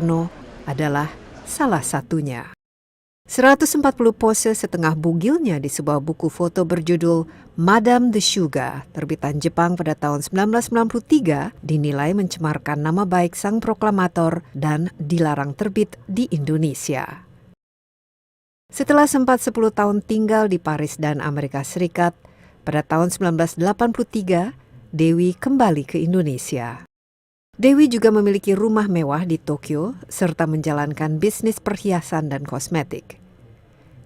SOEKARNO adalah salah satunya. 140 pose setengah bugilnya di sebuah buku foto berjudul Madame de Sugar, terbitan Jepang pada tahun 1993, dinilai mencemarkan nama baik sang proklamator dan dilarang terbit di Indonesia. Setelah sempat 10 tahun tinggal di Paris dan Amerika Serikat, pada tahun 1983, Dewi kembali ke Indonesia. Dewi juga memiliki rumah mewah di Tokyo serta menjalankan bisnis perhiasan dan kosmetik.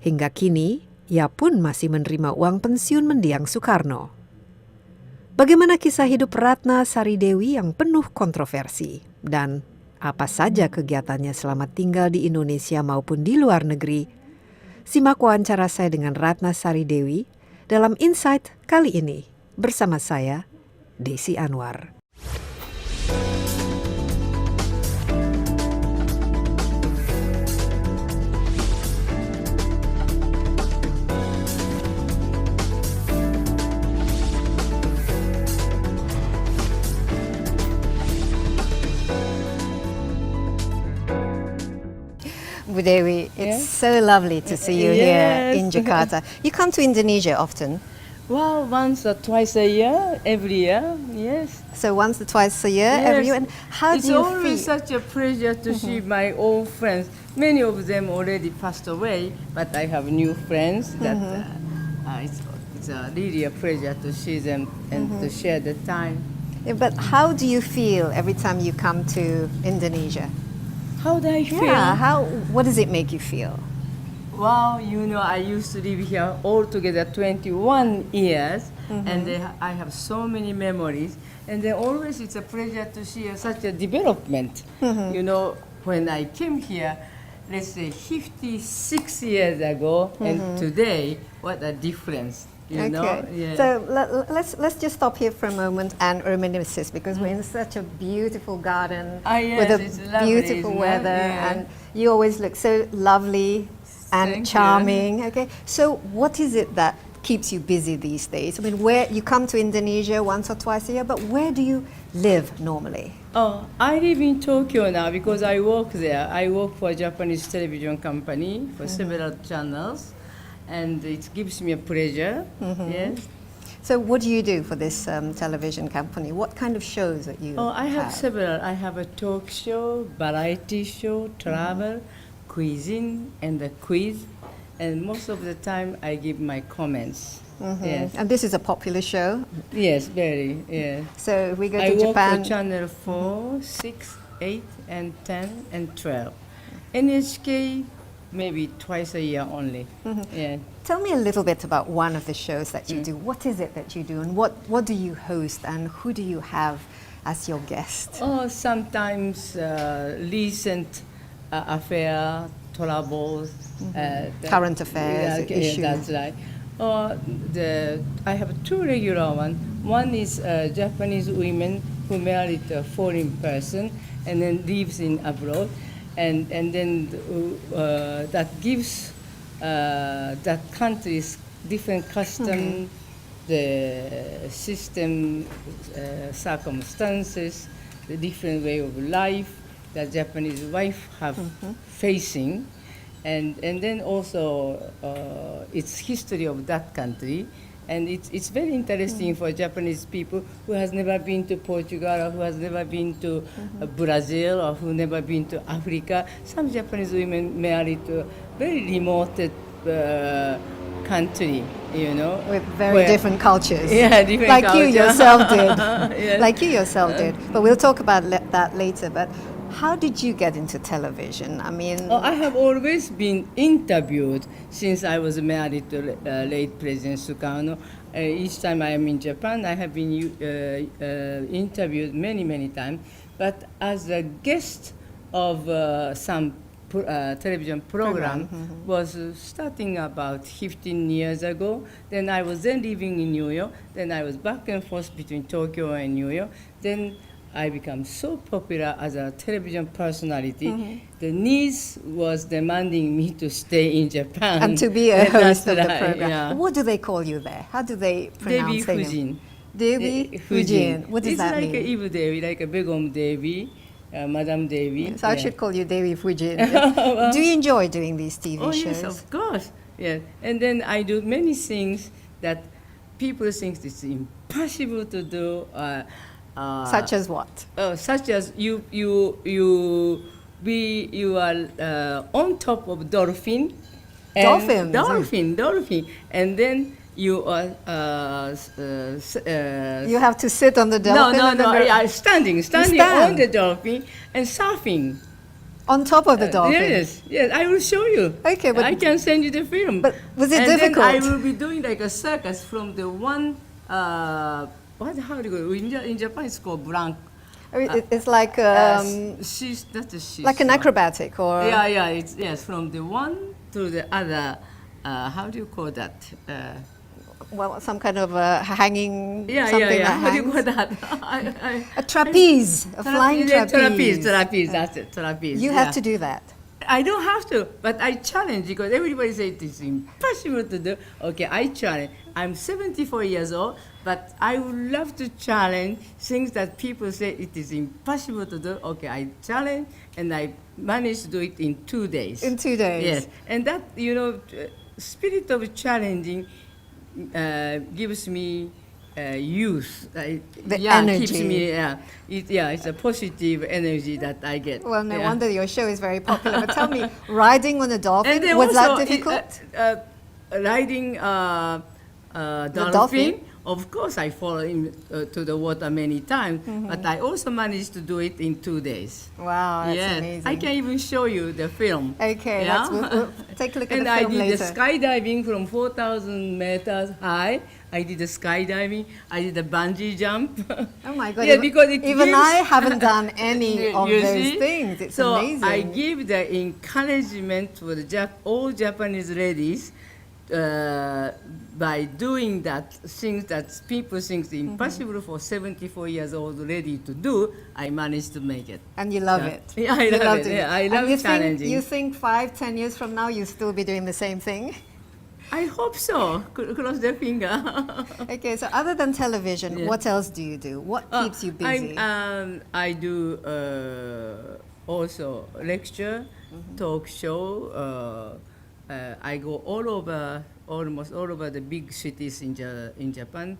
Hingga kini, ia pun masih menerima uang pensiun mendiang Soekarno. Bagaimana kisah hidup Ratna Sari Dewi yang penuh kontroversi? Dan apa saja kegiatannya selama tinggal di Indonesia maupun di luar negeri? Simak wawancara saya dengan Ratna Sari Dewi dalam Insight kali ini bersama saya, Desi Anwar. Bu Dewi, it's so lovely to see you here in Jakarta. You come to Indonesia often? Well, once or twice a year, every year, yes. So once or twice a year, every year. And how do you feel? It's always such a pleasure to see my old friends. Many of them already passed away, but I have new friends that it's really a pleasure to see them and to share the time. Yeah, but how do you feel every time you come to Indonesia? How do I feel? Yeah, what does it make you feel? Well, you know, I used to live here altogether 21 years, and I have so many memories. And then always it's a pleasure to see such a development. You know, when I came here, let's say 56 years ago, and today, what a difference. You know? Yeah. So let's just stop here for a moment and reminisce, because we're in such a beautiful garden with a beautiful weather, and you always look so lovely and charming. You. Okay, so what is it that keeps you busy these days? I mean, where you come to Indonesia once or twice a year, but where do you live normally? Oh, I live in Tokyo now because I work there. I work for a Japanese television company for several channels. And it gives me a pleasure. Yes. So what do you do for this television company? What kind of shows that you I have several. I have a talk show, variety show, travel, cuisine, and a quiz. And most of the time I give my comments. Yes. And this is a popular show? Yes, very, yes. So if we go to I Japan... work for channel 4, 6, 8, and 10, and 12. NHK, maybe twice a year only. Yeah. Tell me a little bit about one of the shows that you do. What is it that you do, and what do you host, and who do you have as your guest? Oh, sometimes recent affair, troubles. Current affairs, issues. That's right. I have two regular ones. One is Japanese women who married a foreign person and then lives in abroad. And then that gives that country's different custom, the system, circumstances, the different way of life that Japanese wife have facing, and then also its history of that country. And it's very interesting for Japanese people who has never been to Portugal, or who has never been to Brazil, or who never been to Africa. Some Japanese women married to very remote country, you know. With very different cultures. Yeah, different like culture. You yourself did. Yes. Like you yourself did. But we'll talk about that later. But how did you get into television? I mean... I have always been interviewed since I was married to late President Soekarno. Each time I am in Japan, I have been interviewed many times. But as a guest of some television program was starting about 15 years ago. Then I was living in New York. Then I was back and forth between Tokyo and New York. Then I became so popular as a television personality. The needs was demanding me to stay in Japan. And to be a host of the right, program. yeah. What do they call you there? How do they pronounce Dewi it? Fujin. Dewi Fujin. What does that mean? It's like Ibu Dewi, like a Begum Dewi. Madame Dewi. So I yeah. should call you Dewi Fujin. Do you enjoy doing these TV Oh shows? yes, of course. Yeah, and then I do many things that people think it's impossible to do. Such as what? Such as you are on top of dolphin. And dolphin, and then you are You have to sit on the dolphin? standing stand. on the dolphin and surfing. On top of the dolphin? Yes, I will show you. Okay, but I can send you the film. But was it and difficult? Then I will be doing like a circus from the one, how do you go? In Japan it's called blank. I mean, it's like like an acrobatic, or it's from the one to the other. How do you call that? Well, some kind of hanging That How do you call that? A trapeze, a flying trapeze. Trapeze. That's it. Trapeze. You have to do that. I don't have to, but I challenge because everybody says it is impossible to do. Okay, I challenge. I'm 74 years old, but I would love to challenge things that people say it is impossible to do. Okay, I challenge, and I managed to do it in 2 days. In 2 days? Yes, and that, spirit of challenging gives me youth. Energy. Keeps me, it's a positive energy that I get. Well, no wonder your show is very popular. But tell me, riding on a dolphin, was that difficult? Riding dolphin, of course I fall to the water many times, but I also managed to do it in 2 days. Wow, that's amazing. I can even show you the film. Okay, we'll take a look at the film later. And I did the skydiving from 4,000 meters high. I did the skydiving. I did the bungee jump. Oh my God! Yeah, because I haven't done any of those things. It's amazing. So I give the encouragement for all Japanese ladies by doing that things that people think impossible for 74 years old lady to do. I managed to make it. And you love it. Yeah, I love it. Yeah, I love challenging. You think 5-10 years from now you'll still be doing the same thing? I hope so. Cross the finger. Okay, so other than television, what else do you do? What keeps you busy? I do also lecture, talk show. I go almost all over the big cities in Japan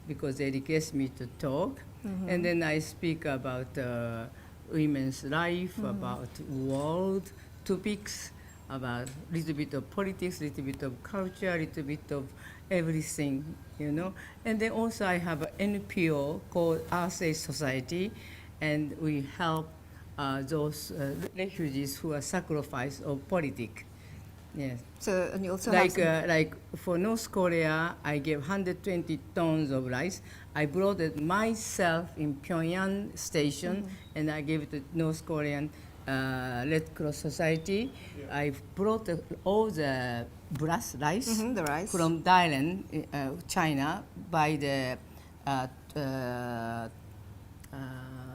because they request me to talk. And then I speak about women's life, about world topics, about a little bit of politics, a little bit of culture, a little bit of everything, And then also I have an NPO called Earth Society, and we help those refugees who are sacrificed of politics. Yes. So, and you also like for North Korea, I gave 120 tons of rice. I brought it myself in Pyongyang station, and I gave it to North Korean Red Cross Society. I brought all the brass rice, the rice from Thailand, China, by the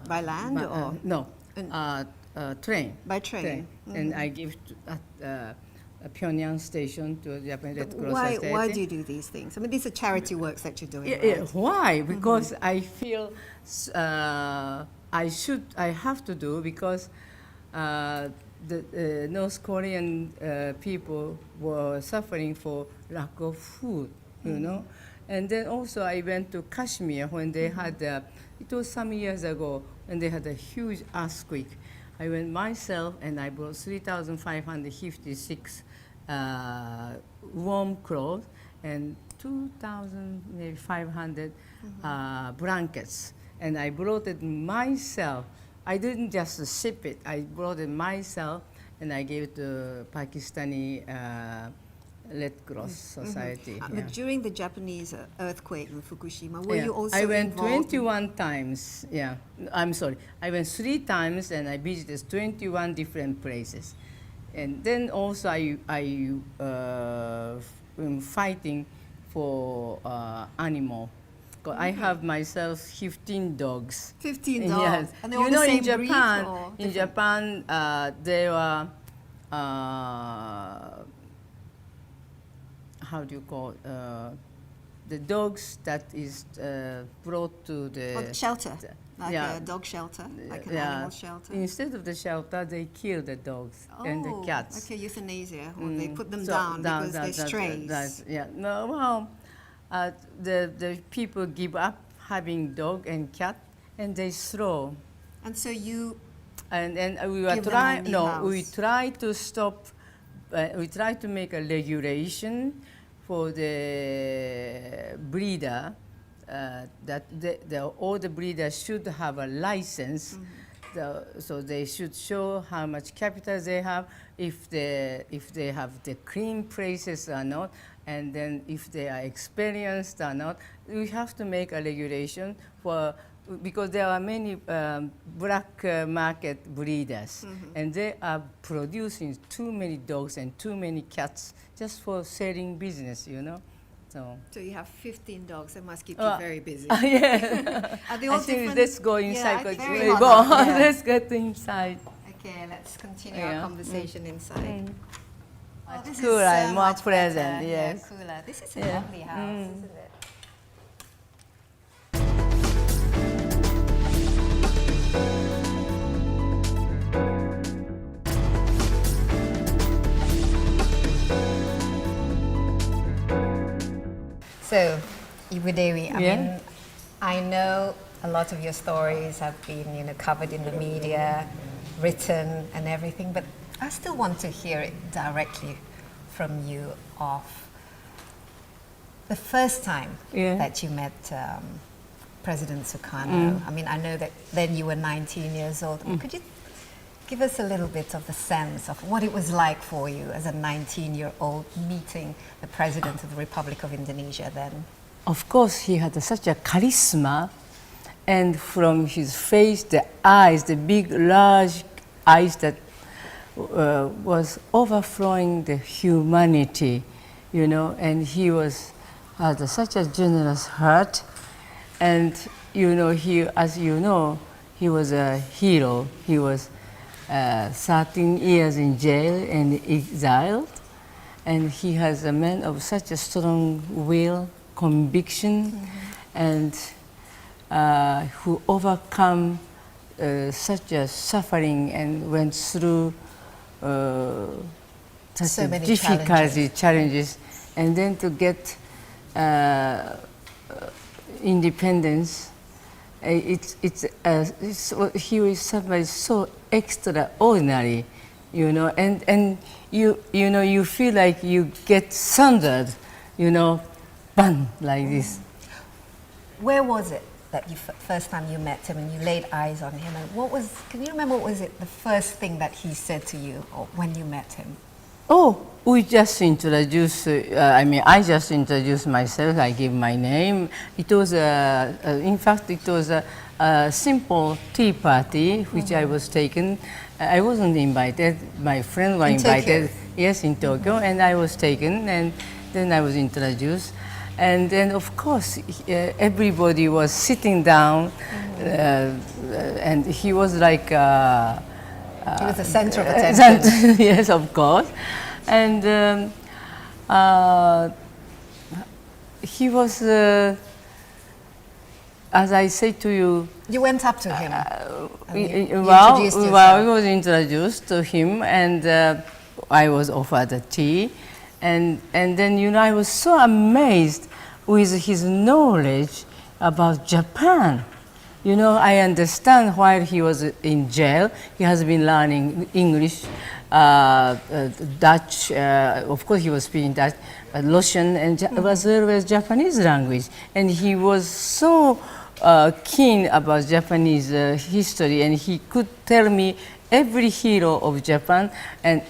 by land or no train. By train. And I give to, Pyongyang station to the Japanese Red Cross Society. Why do you do these things? I mean, these are charity works that you're doing. Why? Because I feel I have to do because the North Korean people were suffering for lack of food, And then also I went to Kashmir when they had, it was some years ago, when they had a huge earthquake. I went myself and I brought 3,556 warm clothes and 2,500 blankets. And I brought it myself. I didn't just ship it. I brought it myself, and I gave it to Pakistani Red Cross Society. But during the Japanese earthquake in Fukushima, were you also I went involved? 21 times. Yeah, I'm sorry. I went 3 times, and I visited 21 different places. And then also I am fighting for animal. I have myself 15 dogs. 15 dogs? Yes. And they're all the same in Japan, breed, or in Japan, there are, how do you call the dogs that is brought to the shelter? Like Yeah. a dog shelter, like an Yeah. animal shelter. Instead of the shelter, they kill the dogs and the cats. Okay, euthanasia. Or they put them So down because they're strays. yeah. No, well, the people give up having dog and cat, and they throw. And so you And we were give them a new we house. try to stop. We try to make a regulation for the breeder that all the breeders should have a license. So they should show how much capital they have, if they have the clean places or not, and then if they are experienced or not. We have to make a regulation for, because there are many black market breeders, and they are producing too many dogs and too many cats just for selling business, you know. So you have 15 dogs. That must keep you very busy. Yeah. Are they I all think different? let's go inside. Yeah, 'cause very we hot go out, on. yeah. Let's get inside. Okay, let's continue Yeah. our conversation inside. Oh, this Cooler is so and more much pleasant, better. yes. Yeah, cooler. This is a Yeah. lovely house, isn't it? So, Ibu Dewi, I Yeah. mean, I know a lot of your stories have been, covered in the media, written and everything, but I still want to hear it directly from you of the first time Yeah. that you met President SOEKARNO. I mean, I know that then you were 19 years old. Could you give us a little bit of the sense of what it was like for you as a 19-year-old meeting the President of the Republic of Indonesia then? Of course, he had such a charisma, and from his face, the eyes, the big, large eyes that was overflowing the humanity, you know, and he had such a generous heart, and as you know, he was a hero. He was 13 years in jail and exiled, and he has a man of such a strong will, conviction, and who overcome such a suffering and went through such So a many challenges, and then to get independence. He was somebody so extraordinary, you know, and you feel like you get sundered, you know, bang, like this. Where was it that you first time you met him and you laid eyes on him? And can you remember what was it the first thing that he said to you or when you met him? Oh, we just introduced, I just introduced myself, I gave my name. It was, in fact, it was a simple tea party, which I was taken. I wasn't invited, my friends were invited. Tokyo? Yes, in Tokyo, and I was taken, and then I was introduced. And then, of course, everybody was sitting down, and he was like... He was the center of attention. Yes, of course. And he was, as I say to you... You went up to him. we introduced yourself. was introduced to him, and I was offered a tea. And then, I was so amazed with his knowledge about Japan. I understand while he was in jail, he has been learning English, Dutch, of course he was speaking Dutch, Russian, and as well as Japanese language. And he was so keen about Japanese history, and he could tell me every hero of Japan, and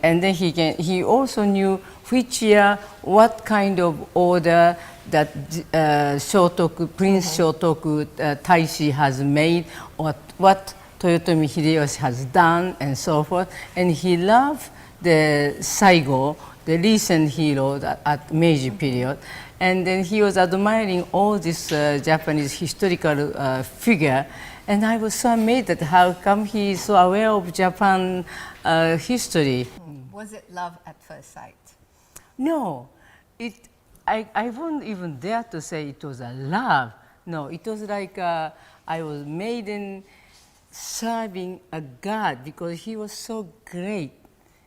then he also knew which year, what kind of order that Prince Shotoku Taishi has made, or what Toyotomi Hideyoshi has done, and so forth. And he loved the Saigo, the recent hero at Meiji period. And then he was admiring all this Japanese historical figure. And I was so amazed at how come he is so aware of Japan history. Was it love at first sight? No, I wouldn't even dare to say it was a love. No, it was like I was maiden serving a God because he was so great,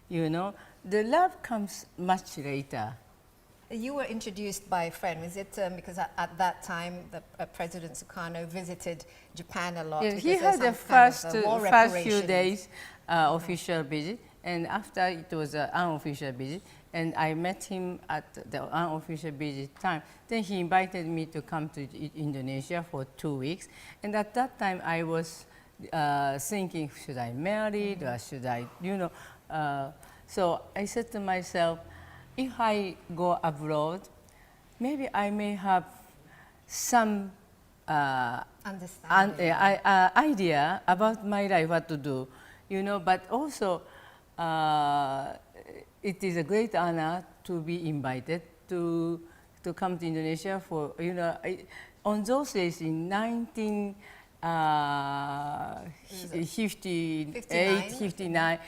you know. The love comes much later. You were introduced by a friend. Was it because at that time President Sukarno visited Japan a lot? Yeah, because he there's had the some kind of, war first few reparations. days official visit, and after it was an unofficial visit, and I met him at the unofficial visit time. Then he invited me to come to Indonesia for 2 weeks, and at that time I was thinking, should I marry or should I, you know? So I said to myself, if I go abroad, maybe I may have some Understanding. idea about my life, what to do, you know. But also, it is a great honor to be invited to come to Indonesia for, you know, on those days in 1958, 59.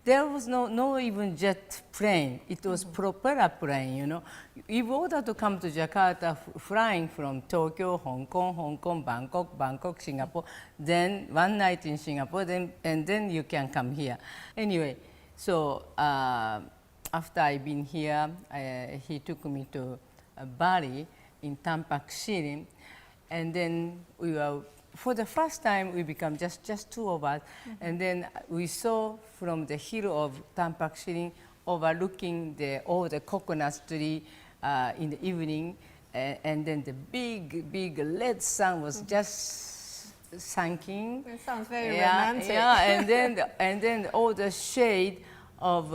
There was no even jet plane. It was propeller plane, you know. In order to come to Jakarta, flying from Tokyo, Hong Kong, Bangkok, Singapore, then one night in Singapore, and then you can come here. Anyway, so after I've been here, he took me to Bali in Tampak City, and then we were, for the first time, we become just two of us, and then we saw from the hill of Tampak City, overlooking all the coconut tree in the evening, and then the big red sun was just sinking. It sounds very romantic. Yeah, and then all the shade of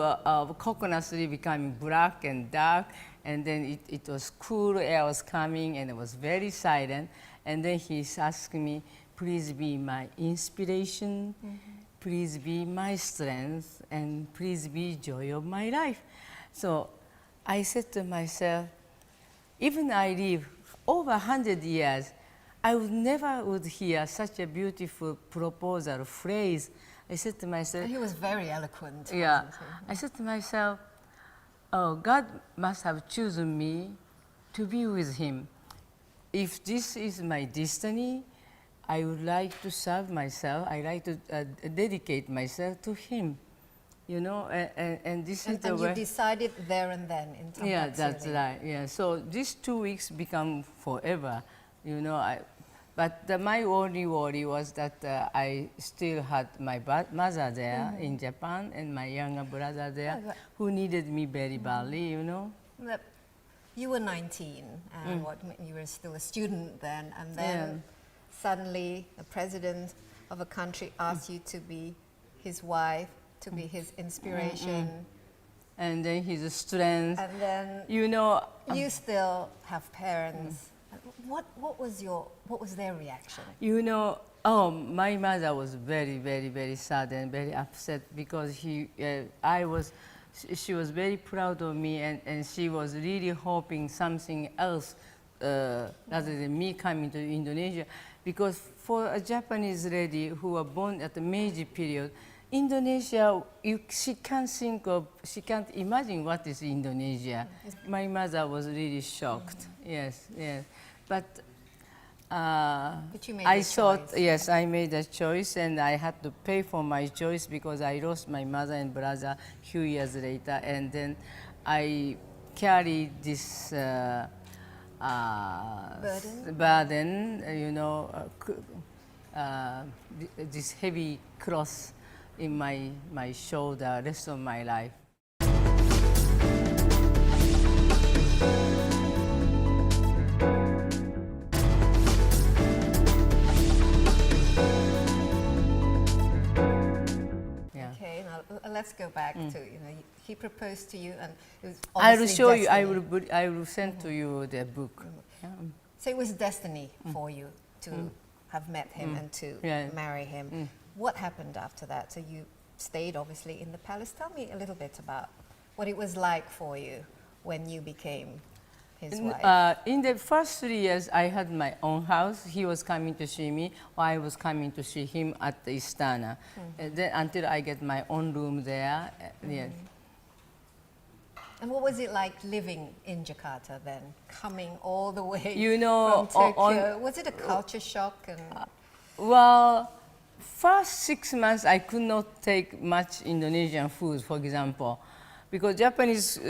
coconut tree becoming black and dark, and then it was cool, air was coming, and it was very silent. And then he's asking me, please be my inspiration, please be my strength, and please be joy of my life. So I said to myself, even I live over 100 years, I would never hear such a beautiful proposal, phrase. I said to myself... He was very eloquent. Yeah. I said to myself, oh, God must have chosen me to be with him. If this is my destiny, I would like to serve myself. I like to dedicate myself to him, you know. And this is the way. And you decided there and then in Tampak Yeah, that's City. right. Yeah. So these 2 weeks become forever, you know. But my only worry was that I still had my mother there in Japan and my younger brother there, who needed me very badly, you know. You were 19, and you were still a student then, and then suddenly the president of a country asked you to be his wife, to be his inspiration. And then his strength. And then you know, you still have parents. What was their reaction? You know, oh, my mother was very, very, very sad and very upset because she was very proud of me, and she was really hoping something else rather than me coming to Indonesia. Because for a Japanese lady who was born at the Meiji period, Indonesia, she can't imagine what is Indonesia. My mother was really shocked. Yes. But you made I a thought, choice. yes, I made a choice, and I had to pay for my choice because I lost my mother and brother a few years later, and then I carried this burden, you know, this heavy cross in my shoulder rest of my life. Okay, now let's go back to, he proposed to you, and it was I will obviously show you. destiny. I will send to you the book. So it was destiny for you to have met him and to marry him. What happened after that? So you stayed obviously in the palace. Tell me a little bit about what it was like for you when you became his wife. In the first 3 years, I had my own house. He was coming to see me, or I was coming to see him at the Istana. Then until I get my own room there. Yes. And what was it like living in Jakarta then, coming all the way You know, from Tokyo? Was it a culture shock? And Well, first 6 months I could not take much Indonesian food, for example, because Japanese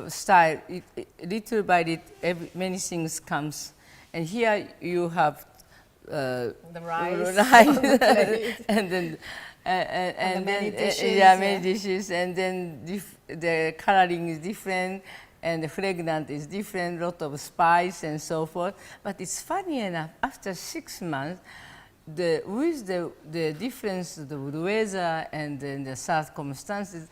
style, little by little, many things comes, and here you have The rice, rice on the plate. and then And the many dishes, yeah, many yeah. dishes, and then the coloring is different, and the fragrance is different, lot of spice and so forth. But it's funny enough, after 6 months, with the difference of the weather and then the circumstances,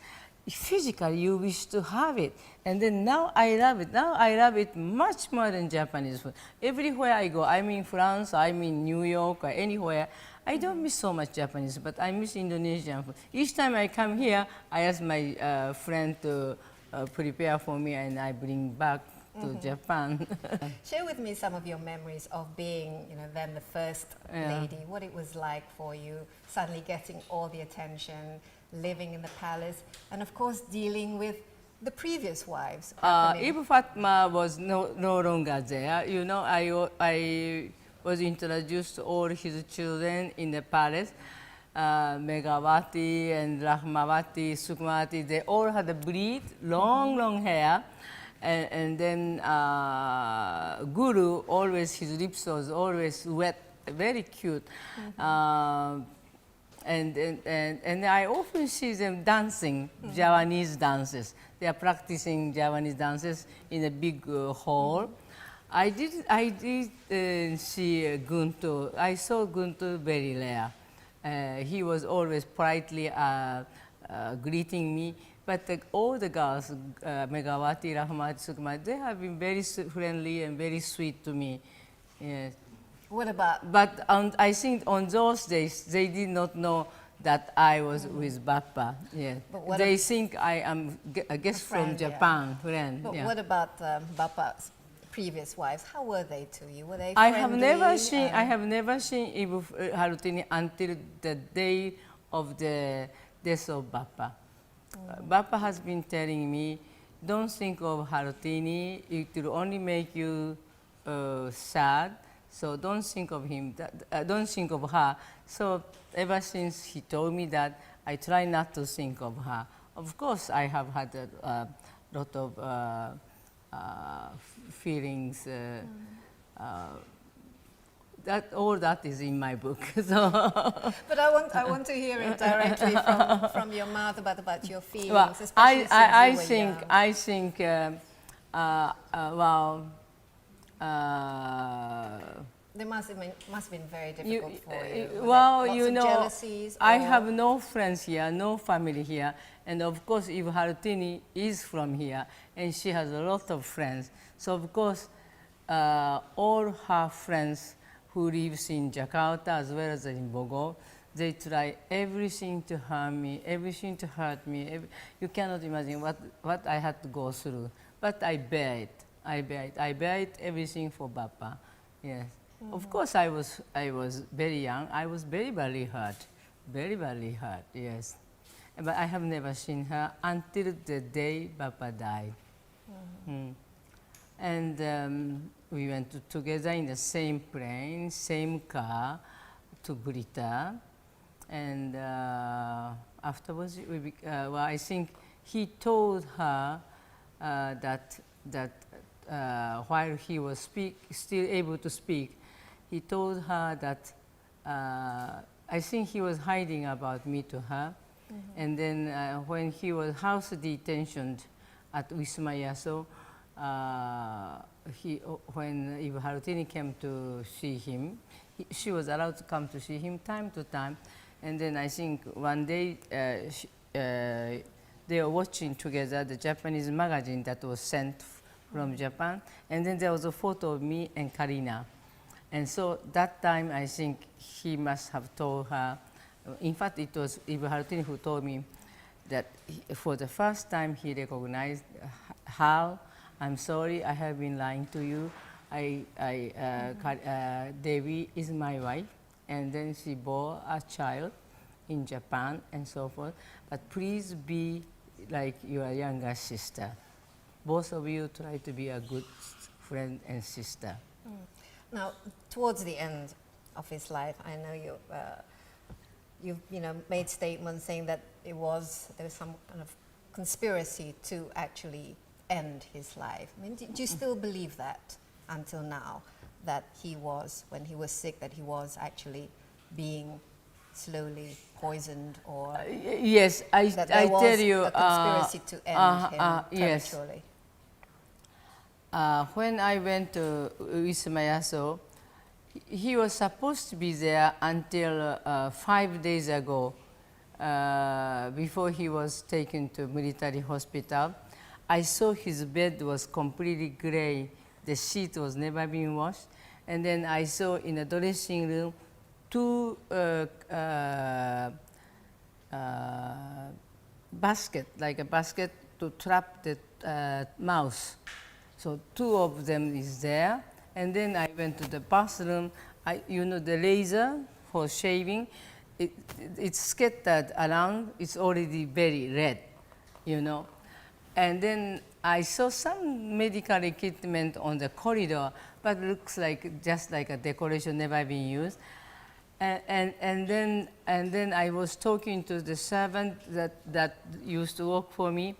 physically you wish to have it. And then now I love it. Now I love it much more than Japanese food. Everywhere I go, I'm in France, I'm in New York, or anywhere, I don't miss so much Japanese, but I miss Indonesian food. Each time I come here, I ask my friend to prepare for me, and I bring back to Japan. Share with me some of your memories of being, then the first lady. What it was like for you, suddenly getting all the attention, living in the palace, and of course dealing with the previous wives. If Fatma was no longer there, I was introduced to all his children in the palace. Megawati and Rahmawati, Sukmawati, they all had a bleed, long hair. And then Guru, always his lips was always wet, very cute. And I often see them dancing Javanese dances. They are practicing Javanese dances in a big hall. I did see Guntur. I saw Guntur very rare. He was always politely greeting me. But all the girls, Megawati, Rahmat, Sukma, they have been very friendly and very sweet to me. Yes. What about? But I think on those days, they did not know that I was with Bappa. Yes. They think I am a guest from Japan, friend. But yeah. what about Bappa's previous wives? How were they to you? Were they I friendly? have never seen Ibu Harutini until the day of the death of Bappa. Bappa has been telling me, don't think of Harutini, it will only make you sad, so don't think of him, don't think of her. So ever since he told me that, I try not to think of her. Of course, I have had a lot of feelings. All that is in my book. So. But I want to hear it directly from your mouth about your feelings, Well, especially since I you were think young. I think They must have been very difficult for you. well, Lots you of know, jealousies, I or- have no friends here, no family here, and of course, if Harutini is from here, and she has a lot of friends, so of course, all her friends who lives in Jakarta as well as in Bogor, they try everything to harm me, everything to hurt me. You cannot imagine what I had to go through. But I bear it. I bear it everything for Bappa. Yes. Of course, I was very young. I was very badly hurt. Very badly hurt, yes. But I have never seen her until the day Bappa died. And we went together in the same plane, same car to Brita. And afterwards, well, I think he told her that while he was still able to speak, he told her that I think he was hiding about me to her. And then when he was house detentioned at Wisma Yaso, when Ibu Harutini came to see him, she was allowed to come to see him time to time. And then I think one day they were watching together the Japanese magazine that was sent from Japan. And then there was a photo of me and Karina. And so that time I think he must have told her, in fact it was Ibu Harutini who told me that for the first time he recognized how, I'm sorry, I have been lying to you. Dewi is my wife, and then she bore a child in Japan and so forth. But please be like your younger sister. Both of you try to be a good friend and sister. Now, towards the end of his life. I know you've made statements saying that there was some kind of conspiracy to actually end his life. I mean, do you still believe that until now, that when he was sick, that he was actually being slowly poisoned, or yes, that there was tell you a conspiracy to end him yes. prematurely? When I went to Ismayaso, he was supposed to be there until 5 days ago, before he was taken to military hospital. I saw his bed was completely gray. The sheet was never been washed. And then I saw in the dressing room two like a basket to trap the mouse. So two of them is there. And then I went to the bathroom. The razor for shaving, it's scattered around. It's already very red, And then I saw some medical equipment on the corridor, but looks like just like a decoration, never been used. And then I was talking to the servant that used to work for me,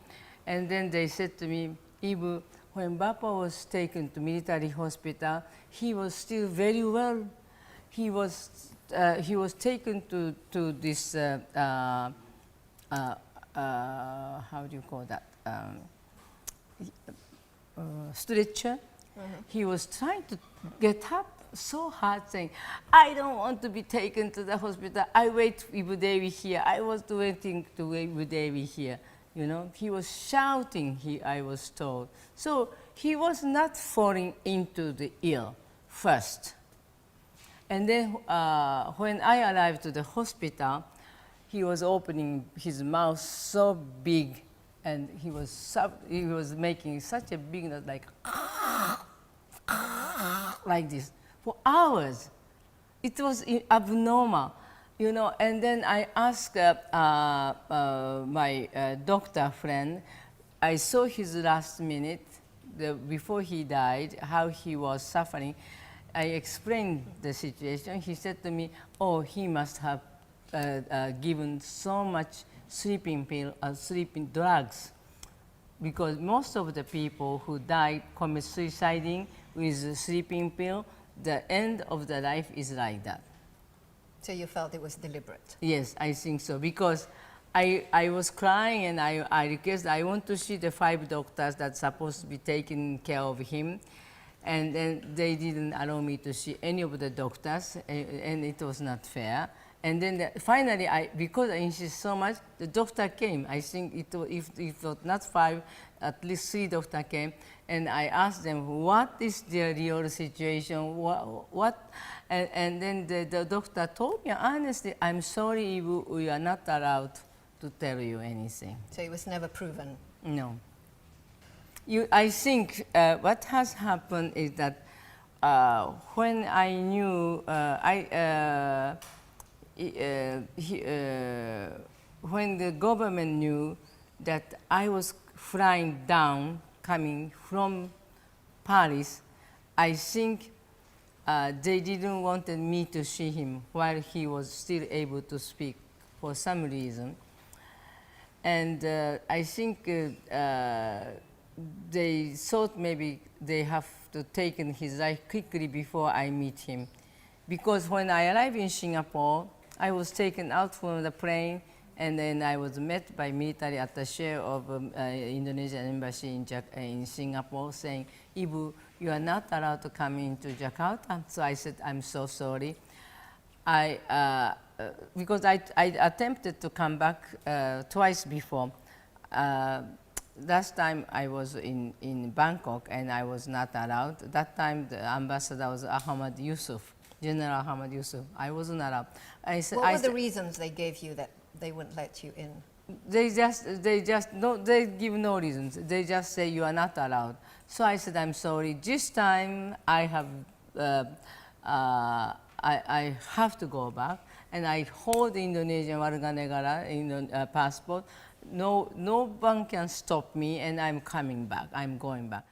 and then they said to me, Ibu, when Bapa was taken to military hospital, he was still very well. He was taken to this how do you call that, stretcher. He was trying to get up so hard, saying, I don't want to be taken to the hospital. I wait Ibu Dewi here. I was waiting to wait Ibu Dewi here. He was shouting, I was told. So he was not falling into the ill first. And then when I arrived to the hospital, he was opening his mouth so big, and he was making such a big noise, like this, for hours. It was abnormal, And then I asked my doctor friend, I saw his last minute, before he died, how he was suffering. I explained the situation. He said to me, oh, he must have given so much sleeping pill or sleeping drugs, because most of the people who die commit suiciding with a sleeping pill, the end of the life is like that. So you felt it was deliberate? Yes, I think so, because I was crying, and I requested, I want to see the 5 doctors that's supposed to be taking care of him. And then they didn't allow me to see any of the doctors, and it was not fair. And then finally, because I insisted so much, the doctor came. I think if it was not 5, at least 3 doctors came. And I asked them, what is the real situation? What? And then the doctor told me, honestly, I'm sorry, Ibu, we are not allowed to tell you anything. So it was never proven? No. I think what has happened is that when I knew, when the government knew that I was flying down, coming from Paris, I think they didn't want me to see him while he was still able to speak for some reason. And I think they thought maybe they have to take his life quickly before I meet him. Because when I arrived in Singapore, I was taken out from the plane, and then I was met by military attaché of Indonesian embassy in Singapore, saying, Ibu, you are not allowed to come into Jakarta. So I said, I'm so sorry. Because I attempted to come back twice before. Last time I was in Bangkok, and I was not allowed. That time the ambassador was Ahmad Yusuf, General Ahmad Yusuf. I wasn't allowed. What were the reasons they gave you that they wouldn't let you in? They give no reasons. They just say you are not allowed. So I said, I'm sorry. This time I have to go back, and I hold the Indonesian warga negara passport. No one can stop me, and I'm coming back. I'm going back.